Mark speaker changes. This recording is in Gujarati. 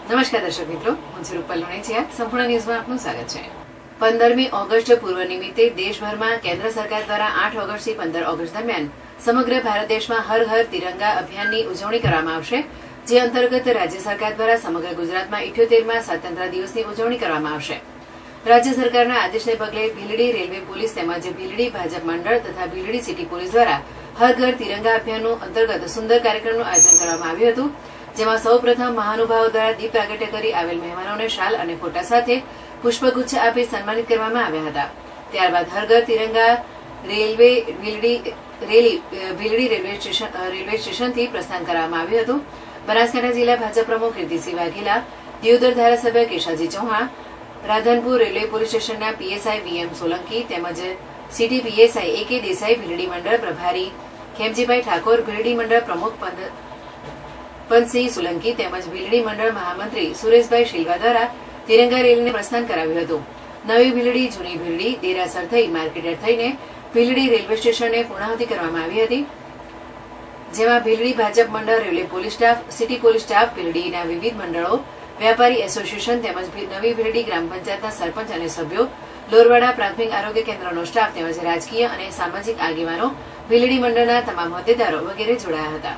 Speaker 1: નમસ્કાર દર્શક મિત્રો, હું છું રૂપલ લુણીચિયા. સંપૂર્ણ ન્યૂઝમાં આપનું સ્વાગત છે. 15મી ઓગસ્ટ પૂર્વ નિમિત્તે દેશભરમાં કેન્દ્ર સરકાર દ્વારા 8 ઓગસ્ટથી 15 ઓગસ્ટ દરમિયાન સમગ્ર ભારત દેશમાં હર ઘર તિરંગા અભિયાનની ઉજવણી કરવામાં આવશે. જે અંતર્ગત રાજ્ય સરકાર દ્વારા સમગ્ર ગુજરાતમાં 78મા સ્વાતંત્ર્ય દિવસની ઉજવણી કરવામાં આવશે. રાજ્ય સરકારના આદેશને પગલે ભીલડી રેલવે પોલીસ તેમજ ભીલડી ભાજપ મંડળ તથા ભીલડી સિટી પોલીસ દ્વારા હર ઘર તિરંગા અભિયાનનું અંતર્ગત સુંદર કાર્યક્રમનું આયોજન કરવામાં આવ્યું હતું. જેમાં સૌપ્રથમ મહાનુભાવો દ્વારા દીપ પ્રાગટ્ય કરી આવેલ મહેમાનોને શાલ અને ફોટા સાથે પુષ્પગુચ્છ આપી સન્માનિત કરવામાં આવ્યા હતા. ત્યારબાદ હર ઘર તિરંગા ભીલડી રેલવે સ્ટેશનથી પ્રસ્થાન કરવામાં આવ્યું હતું. બનાસકાંઠા જિલ્લા ભાજપ પ્રમુખ કીર્તિસિંહ વાઘેલા, દિયોદર ધારાસભ્ય કેશાજી ચૌહાણ, રાધનપુર રેલવે પોલીસ સ્ટેશનના પીએસઆઈ વીએમ સોલંકી તેમજ city PSI AK Desai, Bhildi મંડળ પ્રભારી ખેમજીભાઈ ઠાકોર, ભીલડી મંડળ પ્રમુખ પંતસિંહ સોલંકી તેમજ ભીલડી મંડળ મહામંત્રી સુરેશભાઈ શિલવા દ્વારા તિરંગા રેલીને પ્રસ્થાન કરાવ્યું હતું. નવી ભીલડી, જૂની ભીલડી, દેરાસર થઈ માર્કેટયાર્ડ થઈને ભીલડી રેલવે સ્ટેશને પૂર્ણાહુતિ કરવામાં આવી હતી. જેમાં ભીલડી ભાજપ મંડળ, railway police staff, city police staff, ભીલડીના વિવિધ મંડળો, વ્યાપારી એસોસિએશન તેમજ નવી ભીલડી ગ્રામ પંચાયતના સરપંચ અને સભ્યો, લોરવાડા પ્રાથમિક આરોગ્ય કેન્દ્રનો સ્ટાફ તેમજ રાજકીય અને સામાજિક આગેવાનો, ભીલડી મંડળના તમામ હોદ્દેદારો વગેરે જોડાયા હતા.